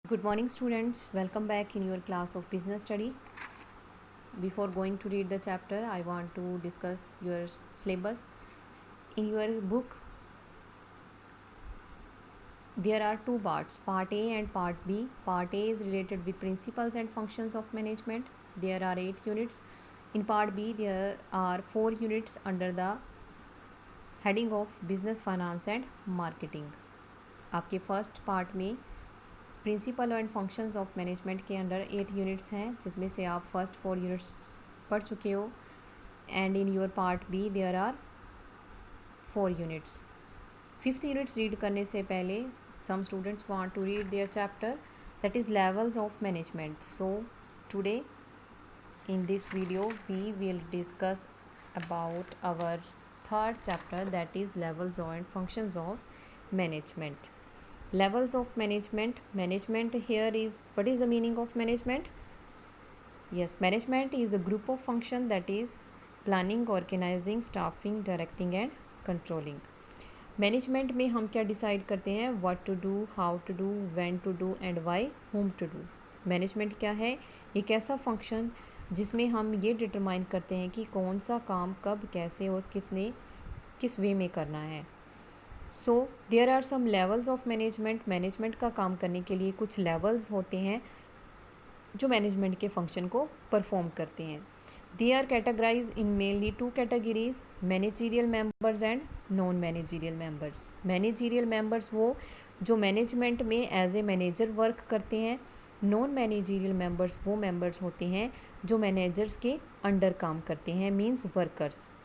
Good morning, students. Welcome back in your class of business study. Before going to read the chapter, I want to discuss your syllabus. In your book, there are two parts, Part A and Part B. Part A is related with principles and functions of management. There are 8 units. In Part B, there are 4 units under the heading of business, finance and marketing. आपके first part में principle and functions of management के under 8 units हैं, जिसमें से आप first 4 units पढ़ चुके हो. And in your part B there are 4 units. Fifth units read करने से पहले some students want to read their chapter that is levels of management. So today in this video we will discuss about our third chapter, that is levels and functions of management. Levels of management here is, what is the meaning of management? Yes, management is a group of function that is planning, organizing, staffing, directing and controlling. Management में हम क्या decide करते हैं? What to do, how to do, when to do and why, whom to do. Management क्या है? एक ऐसा function जिसमें हम ये डिटरमाइन करते हैं कि कौन सा काम कब, कैसे और किसने किस वे में करना है. So there are some levels of management. Management का काम करने के लिए कुछ लेवल्स होते हैं जो मैनेजमेंट के फंक्शन को परफॉर्म करते हैं. They are categorise in mainly 2 categories, managerial members and non managerial members. Managerial members वो जो मैनेजमेंट में एज ए मैनेजर वर्क करते हैं. नॉन मैनेजीरियल मेंबर्स वो मेंबर्स होते हैं जो मैनेजर्स के अंडर काम करते हैं, मींस वर्कर्स.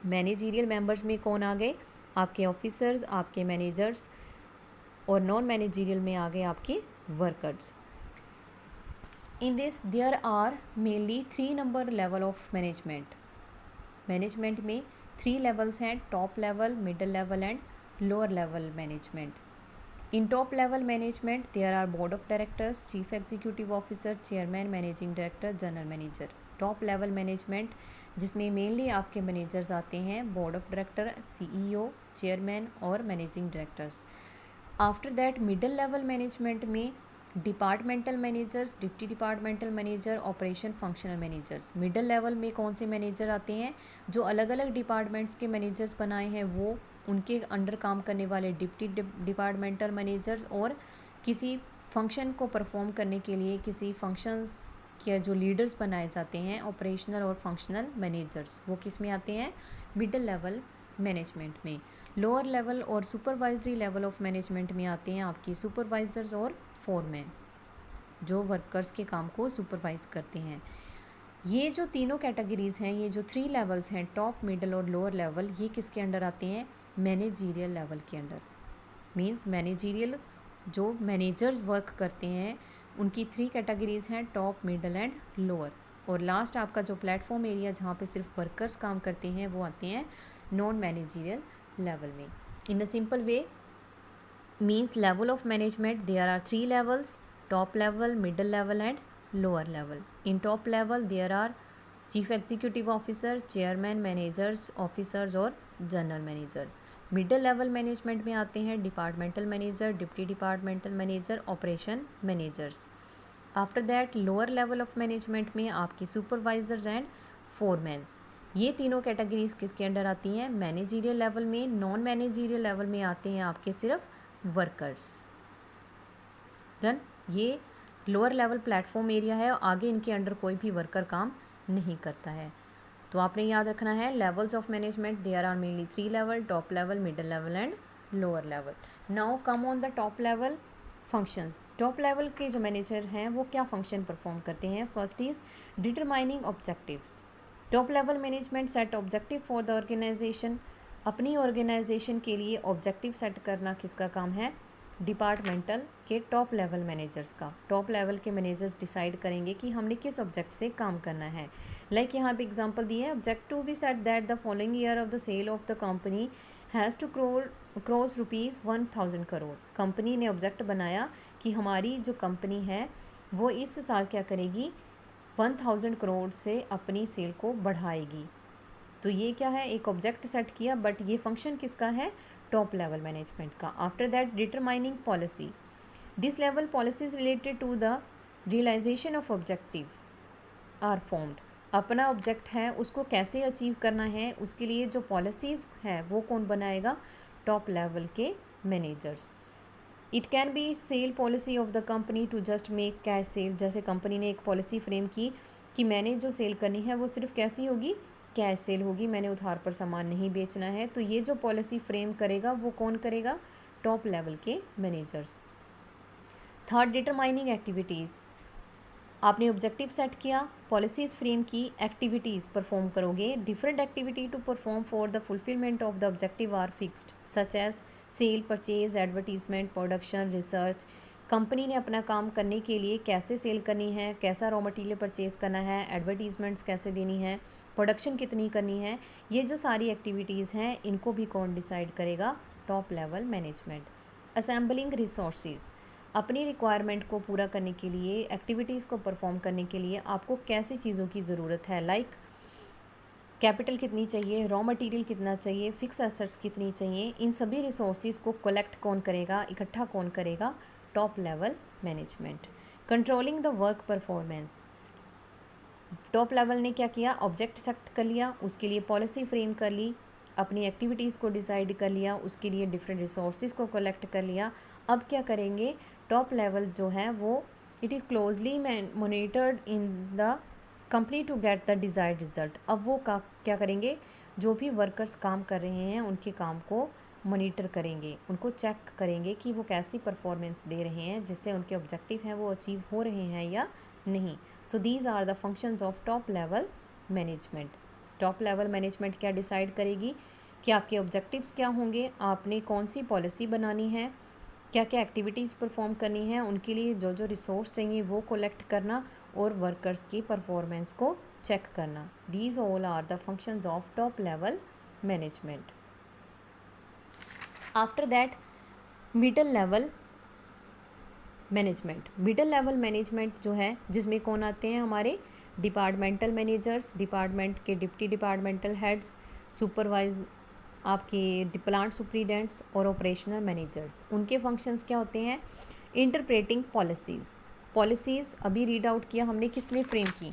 मैनेजीरियल मेंबर्स में कौन आ गए? आपके ऑफिसर्स, आपके मैनेजर्स. और नॉन मैनेजीरियल में आ गए आपके workers. In this there are mainly 3 number level of management. Management में 3 लेवल्स हैं, top level, middle level and lower level management. In top level management, there are board of directors, chief executive officer, chairman, managing director, general manager. Top level management जिसमें mainly आपके managers आते हैं, board of director, CEO, chairman और managing directors. After that middle level management में departmental managers, deputy departmental manager, operation functional managers. Middle level में कौन से manager आते हैं? जो अलग अलग डिपार्टमेंट्स के मैनेजर्स बनाए हैं, वो उनके अंडर काम करने वाले डिप्टी डिपार्टमेंटल मैनेजर्स, और किसी फंक्शन को परफॉर्म करने के लिए किसी फंक्शंस के जो लीडर्स बनाए जाते हैं, ऑपरेशनल और फंक्शनल मैनेजर्स, वो किस में आते हैं? मिडल लेवल मैनेजमेंट में. लोअर लेवल और सुपरवाइजरी लेवल ऑफ मैनेजमेंट में आते हैं आपकी सुपरवाइजर्स और फोरमैन, जो वर्कर्स के काम को सुपरवाइज करते हैं. ये जो तीनों कैटेगरीज़ हैं, ये जो 3 लेवल्स हैं, टॉप, मिडल और लोअर लेवल, ये किसके अंडर आते हैं? मैनेजीरियल लेवल के अंडर. मींस मैनेजीरियल जो मैनेजर्स वर्क करते हैं, उनकी 3 कैटेगरीज़ हैं, टॉप, मिडल एंड लोअर. और लास्ट आपका जो प्लेटफॉर्म एरिया जहाँ पे सिर्फ वर्कर्स काम करते हैं, वो आते हैं नॉन मैनेजीरियल लेवल में. In a simple way means level of management, there are 3 levels, top level, middle level and lower level. In top level there are chief executive officer, chairman, managers, officers और general manager. Middle level management में आते हैं departmental manager, deputy departmental manager, operation managers. After that lower level of management में आपकी supervisors and फोरमैन्स. ये तीनों categories किसके under आती हैं? मैनेजीरियल लेवल में. नॉन मैनेजीरियल लेवल में आते हैं आपके सिर्फ वर्कर्स. डन. ये लोअर लेवल प्लेटफॉर्म एरिया है और आगे इनके अंडर कोई भी वर्कर काम नहीं करता है. तो आपने याद रखना है levels of management, there are mainly 3 level, top level, middle level and lower level. Now come on the top level functions. Top level के जो मैनेजर हैं वो क्या फंक्शन परफॉर्म करते हैं? First is determining objectives. Top level management set objective for the organisation. अपनी organisation के लिए ऑब्जेक्टिव सेट करना किसका काम है? डिपार्टमेंटल के टॉप लेवल मैनेजर्स का. टॉप लेवल के मैनेजर्स डिसाइड करेंगे कि हमने किस ऑब्जेक्ट से काम करना है. लाइक यहाँ पे एग्जांपल दिए हैं, object to be set that the following year of the sale of the company has to cross ₹1000 crore. Company ने ऑब्जेक्ट बनाया कि हमारी जो कंपनी है वो इस साल क्या करेगी? 1000 करोड़ से अपनी सेल को बढ़ाएगी. तो ये क्या है? एक ऑब्जेक्ट सेट किया, बट ये फंक्शन किसका है? टॉप लेवल मैनेजमेंट का. After that determining policy. This level policies related to the realisation of objective are formed. अपना ऑब्जेक्ट है उसको कैसे अचीव करना है उसके लिए जो पॉलिसीज़ है वो कौन बनाएगा, टॉप लेवल के managers. It can be sale policy of the company to just make cash sale. जैसे कंपनी ने एक पॉलिसी फ्रेम की कि मैंने जो सेल करनी है वो सिर्फ कैसी होगी, कैश सेल होगी, मैंने उधार पर सामान नहीं बेचना है। तो ये जो पॉलिसी फ्रेम करेगा वो कौन करेगा, टॉप लेवल के मैनेजर्स। Third, determining activities. आपने ऑब्जेक्टिव सेट किया, पॉलिसीज़ फ्रेम की, एक्टिविटीज़ परफॉर्म करोगे। Different activity to perform for the fulfilment of the objective are fixed such as sale, purchase, advertisement, production, research. Company ने अपना काम करने के लिए कैसे सेल करनी है, कैसा रॉ मटेरियल परचेज़ करना है, एडवर्टीजमेंट्स कैसे देनी है, प्रोडक्शन कितनी करनी है, ये जो सारी एक्टिविटीज़ हैं इनको भी कौन डिसाइड करेगा, top level management. Assembling resources. अपनी रिक्वायरमेंट को पूरा करने के लिए, एक्टिविटीज़ को परफॉर्म करने के लिए आपको कैसी चीज़ों की ज़रूरत है, लाइक कैपिटल कितनी चाहिए, रॉ मटेरियल कितना चाहिए, फिक्स एसेट्स कितनी चाहिए, इन सभी रिसोर्सेज को कलेक्ट कौन करेगा, इकट्ठा कौन करेगा, top level management. Controlling the work performance. Top level ने क्या किया, ऑब्जेक्ट सेट कर लिया, उसके लिए पॉलिसी फ्रेम कर ली, अपनी एक्टिविटीज़ को डिसाइड कर लिया, उसके लिए डिफरेंट रिसोर्सेज को कलेक्ट कर लिया। अब क्या करेंगे, टॉप लेवल जो है वो it is closely monitored in the company to get the desired result. अब वो क्या करेंगे, जो भी वर्कर्स काम कर रहे हैं उनके काम को मॉनिटर करेंगे, उनको चेक करेंगे कि वो कैसी परफॉर्मेंस दे रहे हैं, जिससे उनके ऑब्जेक्टिव हैं वो अचीव हो रहे हैं या नहीं। So these are the functions of top level management. Top level management क्या डिसाइड करेगी कि आपके ऑब्जेक्टिव्स क्या होंगे, आपने कौन सी पॉलिसी बनानी है, क्या क्या एक्टिविटीज़ परफॉर्म करनी है, उनके लिए जो जो रिसोर्स चाहिए वो कलेक्ट करना और वर्कर्स की परफॉर्मेंस को चेक करना। These all are the functions of top level management. After that middle level management. Middle level management जो है जिसमें कौन आते हैं, हमारे डिपार्टमेंटल मैनेजर्स, डिपार्टमेंट के डिप्टी डिपार्टमेंटल हेड्स, सुपरवाइज आपके प्लांट सुप्रीडेंट्स और ऑपरेशनल मैनेजर्स। उनके फंक्शंस क्या होते हैं, इंटरप्रेटिंग पॉलिसीज़। पॉलिसीज़ अभी रीड आउट किया हमने, किसने फ्रेम की,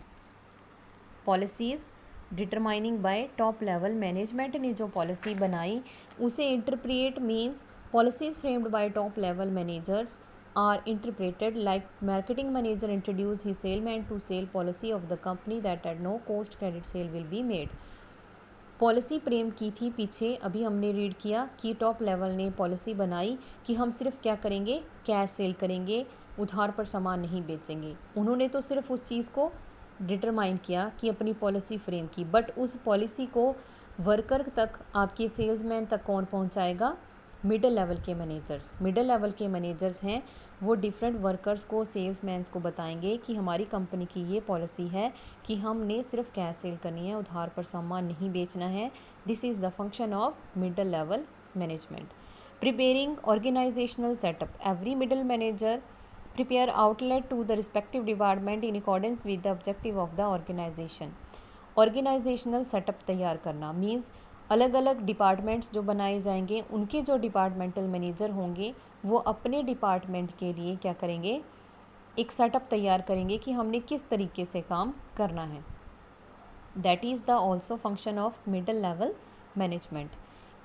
policies determining by top level management ने जो पॉलिसी बनाई उसे interpret means policies framed bye top level managers are interpreted like marketing manager introduce his salesman to sale policy of the company that at no cost credit sale will be made। Policy frame की थी पीछे, अभी हमने read किया कि top level ने policy बनाई कि हम सिर्फ क्या करेंगे, कैश सेल करेंगे, उधार पर सामान नहीं बेचेंगे। उन्होंने तो सिर्फ उस चीज़ को डिटरमाइन किया कि अपनी पॉलिसी फ्रेम की, बट उस पॉलिसी को वर्कर तक, आपके सेल्समैन तक कौन पहुंचाएगा, मिडिल लेवल के मैनेजर्स। मिडिल लेवल के मैनेजर्स हैं वो डिफरेंट वर्कर्स को, सेल्समैन्स को बताएंगे कि हमारी कंपनी की ये पॉलिसी है कि हमने सिर्फ कैश सेल करनी है, उधार पर सामान नहीं बेचना है। This is the function of middle level management. Preparing organisational setup. Every middle manager prepare outlet to the respective department in accordance with the objective of the organisation. Organisational setup तैयार करना मीन्स अलग अलग departments जो बनाए जाएंगे उनके जो departmental manager होंगे वो अपने डिपार्टमेंट के लिए क्या करेंगे, एक सेटअप तैयार करेंगे कि हमने किस तरीके से काम करना है। That is the also function of middle level management.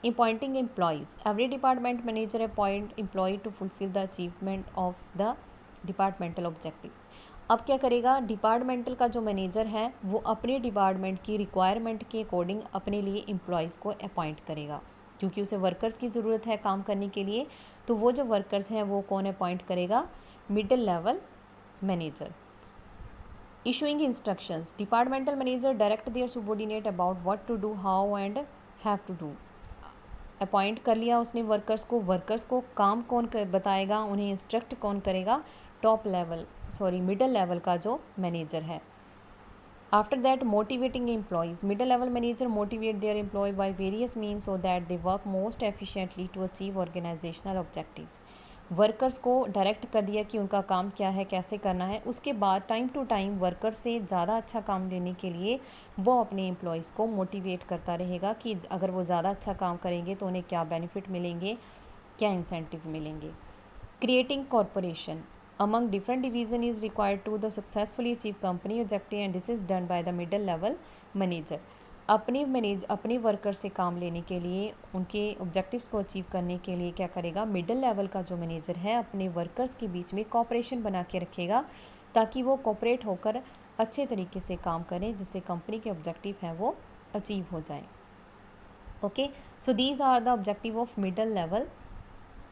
Appointing employees. Every department manager appoint employ to fulfil the achievement of the departmental objective. अब क्या करेगा, डिपार्टमेंटल का जो मैनेजर है वो अपने डिपार्टमेंट की रिक्वायरमेंट के अकॉर्डिंग अपने लिए एम्प्लॉयज़ को अपॉइंट करेगा, क्योंकि उसे वर्कर्स की ज़रूरत है काम करने के लिए। तो वो जो वर्कर्स हैं वो कौन अपॉइंट करेगा, middle level manager. Issuing instructions. Departmental manager direct their subordinate about what to do, how and have to do. Appoint कर लिया उसने वर्कर्स को काम कौन बताएगा, उन्हें इंस्ट्रक्ट कौन करेगा, टॉप लेवल मिडिल लेवल का जो मैनेजर है। After that motivating employees. Middle level manager motivate their employ by various means so that they work most efficiently to achieve organisational objectives. Workers को डायरेक्ट कर दिया कि उनका काम क्या है, कैसे करना है। उसके बाद टाइम टू टाइम वर्कर्स से ज़्यादा अच्छा काम देने के लिए वो अपने एम्प्लॉयज़ को मोटिवेट करता रहेगा कि अगर वो ज़्यादा अच्छा काम करेंगे तो उन्हें क्या बेनिफिट मिलेंगे, क्या इंसेंटिव मिलेंगे। Creating cooperation among different division is required to the successfully achieve company objective, and this is done by the middle level manager. अपने वर्कर से काम लेने के लिए, उनके ऑब्जेक्टिव्स को अचीव करने के लिए क्या करेगा, मिडिल लेवल का जो मैनेजर है अपने वर्कर्स के बीच में कॉपरेशन बना के रखेगा ताकि वो कॉपरेट होकर अच्छे तरीके से काम करें जिससे कंपनी के ऑब्जेक्टिव हैं वो अचीव हो जाएं. Okay, so these are the objective of middle level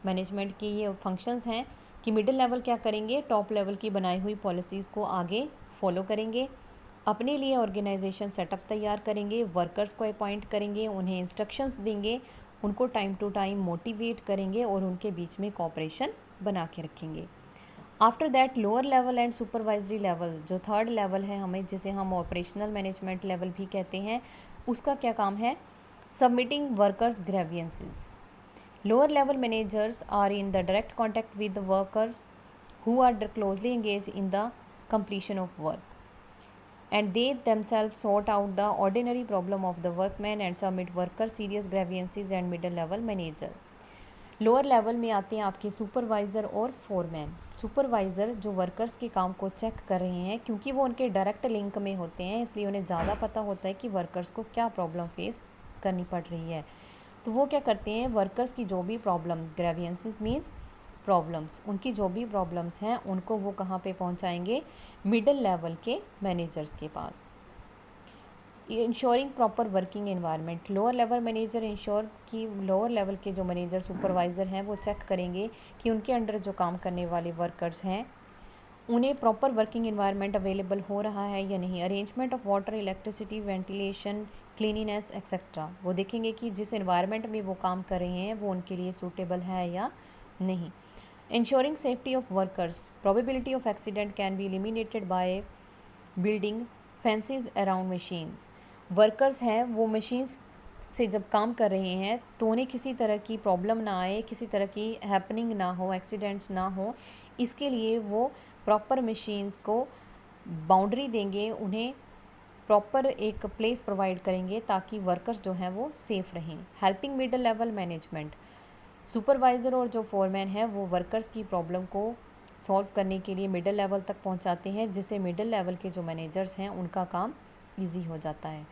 management की ये फंक्शंस हैं कि मिडिल लेवल क्या करेंगे, टॉप लेवल की बनाई हुई पॉलिसीज़ को आगे फॉलो करेंगे, अपने लिए ऑर्गेनाइजेशन सेटअप तैयार करेंगे, वर्कर्स को अपॉइंट करेंगे, उन्हें इंस्ट्रक्शंस देंगे, उनको टाइम टू टाइम मोटिवेट करेंगे और उनके बीच में कॉपरेशन बना के रखेंगे. After that lower level and supervisory level, जो थर्ड लेवल है हमें, जिसे हम ऑपरेशनल मैनेजमेंट लेवल भी कहते हैं, उसका क्या काम है, submitting workers grievances. Lower level managers are in the direct contact with the workers who are closely engaged in the completion of work, and they themselves sort out the ordinary problem of the workman and submit worker serious grievances and middle level manager. Lower level में आते हैं आपके supervisor और foreman. Supervisor जो workers के काम को check कर रहे हैं, क्योंकि वो उनके डायरेक्ट लिंक में होते हैं इसलिए उन्हें ज़्यादा पता होता है कि वर्कर्स को क्या प्रॉब्लम फेस करनी पड़ रही है. तो वो क्या करते हैं, वर्कर्स की जो भी प्रॉब्लम, ग्रेवियंसेस मीन्स प्रॉब्लम्स, उनकी जो भी प्रॉब्लम्स हैं उनको वो कहाँ पे पहुँचाएंगे, मिडिल लेवल के मैनेजर्स के पास. Ensuring proper working environment, lower level manager ensure कि लोअर लेवल के जो मैनेजर सुपरवाइज़र हैं वो चेक करेंगे कि उनके अंडर जो काम करने वाले वर्कर्स हैं उन्हें प्रॉपर वर्किंग एनवायरनमेंट अवेलेबल हो रहा है या नहीं. Arrangement of water, electricity, ventilation, cleanliness etcetera, वो देखेंगे कि जिस एनवायरनमेंट में वो काम कर रहे हैं वो उनके लिए सूटेबल है या नहीं. Ensuring safety of workers, probability of accident can be eliminated by building fences around machines. Workers हैं वो मशीन्स से जब काम कर रहे हैं तो उन्हें किसी तरह की प्रॉब्लम ना आए, किसी तरह की हैपनिंग ना हो, एक्सीडेंट्स ना हो, इसके लिए वो प्रॉपर मशीन्स को बाउंड्री देंगे, उन्हें प्रॉपर एक प्लेस प्रोवाइड करेंगे ताकि वर्कर्स जो हैं वो सेफ़ रहें. Helping middle level management, supervisor और जो फोरमैन है वो वर्कर्स की प्रॉब्लम को सॉल्व करने के लिए मिडिल लेवल तक पहुंचाते हैं जिससे मिडिल लेवल के जो मैनेजर्स हैं उनका काम ईजी हो जाता है.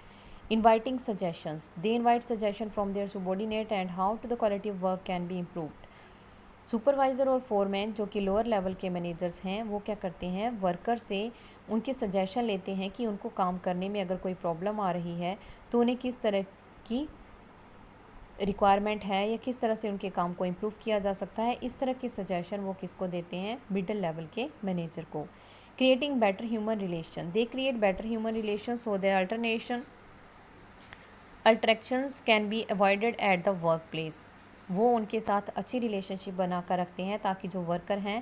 Inviting suggestions, they invite suggestion from their subordinate and how to the quality of work can be improved. Supervisor और फोरमैन जो कि लोअर लेवल के मैनेजर्स हैं वो क्या करते हैं, वर्कर से उनके सजेशन लेते हैं कि उनको काम करने में अगर कोई प्रॉब्लम आ रही है तो उन्हें किस तरह की रिक्वायरमेंट है या किस तरह से उनके काम को इम्प्रूव किया जा सकता है. इस तरह के सजेशन वो किसको देते हैं, मिडिल लेवल के मैनेजर को. Creating better human relation, they create better human relation so their altercations can be avoided at the work place. वो उनके साथ अच्छी रिलेशनशिप बना कर रखते हैं ताकि जो वर्कर हैं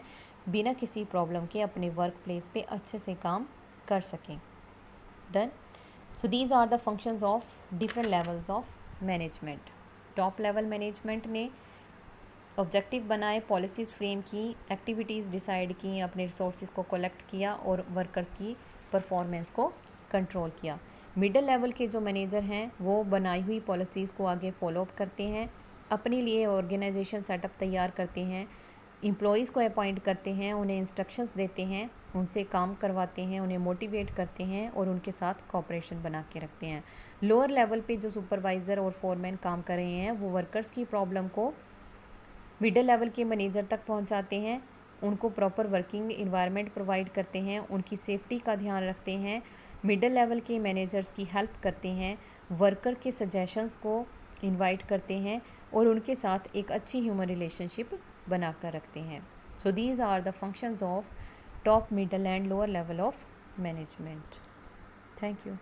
बिना किसी प्रॉब्लम के अपने वर्क प्लेस पे अच्छे से काम कर सकें. Done. So these are the functions of different levels of management. Top level management ने ऑब्जेक्टिव बनाए, पॉलिसीज़ फ्रेम की, एक्टिविटीज़ डिसाइड की, अपने रिसोर्सेज को कलेक्ट किया और वर्कर्स की परफॉर्मेंस को कंट्रोल किया. मिडिल लेवल के जो मैनेजर हैं वो बनाई हुई पॉलिसीज़ को आगे फॉलोअप करते हैं, अपने लिए ऑर्गेनाइजेशन सेटअप तैयार करते हैं, एम्प्लॉयज़ को अपॉइंट करते हैं, उन्हें इंस्ट्रक्शंस देते हैं, उनसे काम करवाते हैं, उन्हें मोटिवेट करते हैं और उनके साथ कॉपरेशन बना के रखते हैं. लोअर लेवल पे जो सुपरवाइज़र और फोरमैन काम कर रहे हैं वो वर्कर्स की प्रॉब्लम को मिडिल लेवल के मैनेजर तक पहुंचाते हैं, उनको प्रॉपर वर्किंग एनवायरनमेंट प्रोवाइड करते हैं, उनकी सेफ्टी का ध्यान रखते हैं, मिडिल लेवल के मैनेजर्स की हेल्प करते हैं, वर्कर के सजेशंस को इनवाइट करते हैं और उनके साथ एक अच्छी ह्यूमन रिलेशनशिप बना कर रखते हैं. So these are the functions of top, middle and lower level of management. Thank you.